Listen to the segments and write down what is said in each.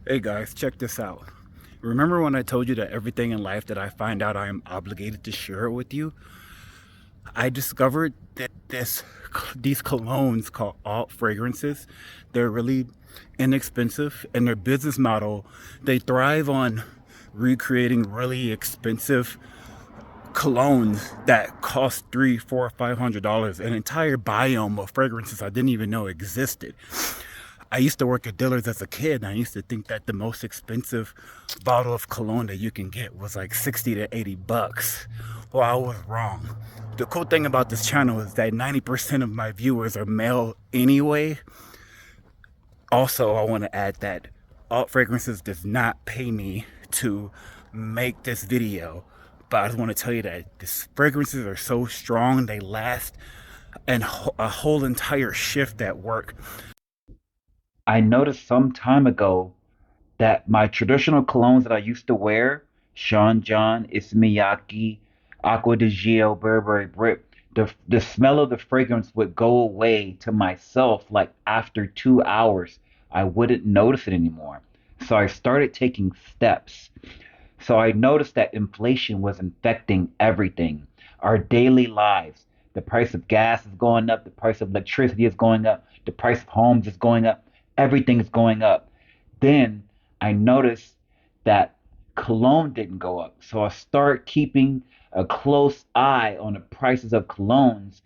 Hey guys, check this out. Remember when I told you that everything in life that I find out I am obligated to share it with you? I discovered that these colognes called ALT.Fragrances, they're really inexpensive, and their business model, they thrive on recreating really expensive colognes that cost three, four, $500, an entire biome of fragrances I didn't even know existed. I used to work at Dillard's as a kid, and I used to think that the most expensive bottle of cologne that you can get was like 60 to 80 bucks. Well, I was wrong. The cool thing about this channel is that 90% of my viewers are male anyway. Also, I want to add that Alt Fragrances does not pay me to make this video, but I just want to tell you that these fragrances are so strong, they last and a whole entire shift at work. I noticed some time ago that my traditional colognes that I used to wear, Sean John, Ismiyaki, Aqua di Gio, Burberry Brit, the smell of the fragrance would go away to myself like after 2 hours. I wouldn't notice it anymore. So I started taking steps. So I noticed that inflation was infecting everything, our daily lives. The price of gas is going up, the price of electricity is going up, the price of homes is going up, everything is going up. Then I noticed that cologne didn't go up. So I start keeping a close eye on the prices of colognes,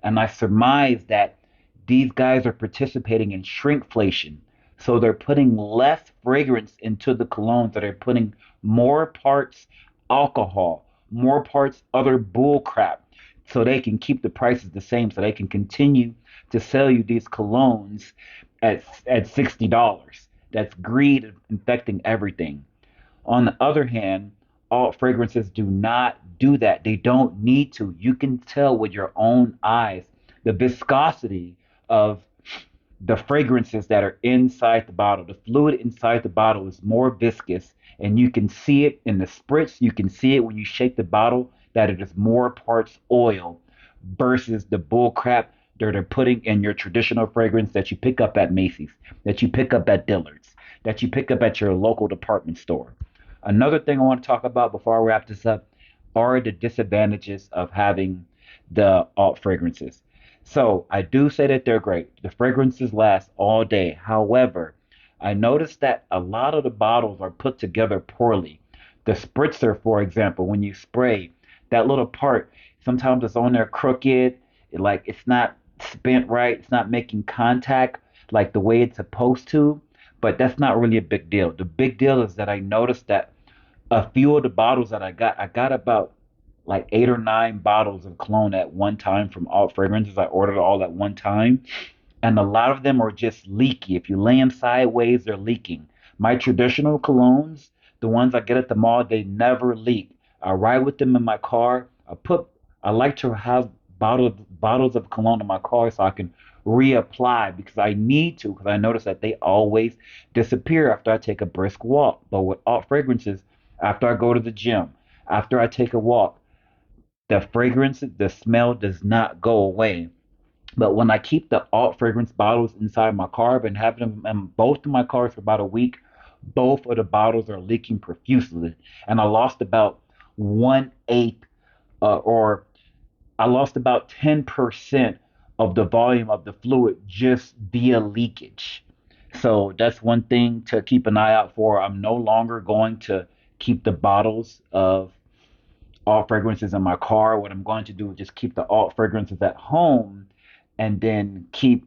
and I surmise that these guys are participating in shrinkflation. So they're putting less fragrance into the colognes, that are putting more parts alcohol, more parts other bull crap, so they can keep the prices the same, so they can continue to sell you these colognes at $60. That's greed infecting everything. On the other hand, all fragrances do not do that. They don't need to. You can tell with your own eyes the viscosity of the fragrances that are inside the bottle. The fluid inside the bottle is more viscous, and you can see it in the spritz. You can see it when you shake the bottle that it is more parts oil versus the bull crap that they're putting in your traditional fragrance that you pick up at Macy's, that you pick up at Dillard's, that you pick up at your local department store. Another thing I want to talk about before I wrap this up are the disadvantages of having the alt fragrances. So I do say that they're great. The fragrances last all day. However, I noticed that a lot of the bottles are put together poorly. The spritzer, for example, when you spray, that little part, sometimes it's on there crooked, like it's not spent right, it's not making contact like the way it's supposed to. But that's not really a big deal. The big deal is that I noticed that a few of the bottles that I got about like 8 or 9 bottles of cologne at one time from all fragrances. I ordered all at one time, and a lot of them are just leaky. If you lay them sideways, they're leaking. My traditional colognes, the ones I get at the mall, they never leak. I ride with them in my car. I like to have bottles of cologne in my car so I can reapply because I need to, because I notice that they always disappear after I take a brisk walk. But with all fragrances, after I go to the gym, after I take a walk, the fragrance, the smell does not go away. But when I keep the alt fragrance bottles inside my car, I've been having them in both of my cars for about a week. Both of the bottles are leaking profusely, and I lost about 1/8, or I lost about 10% of the volume of the fluid just via leakage. So that's one thing to keep an eye out for. I'm no longer going to keep the bottles of alt fragrances in my car. What I'm going to do is just keep the alt fragrances at home, and then keep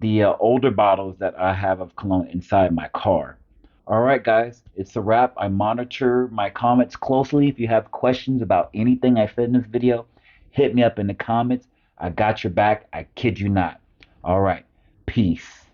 the older bottles that I have of cologne inside my car. All right, guys, it's a wrap. I monitor my comments closely. If you have questions about anything I said in this video, hit me up in the comments. I got your back. I kid you not. All right, peace.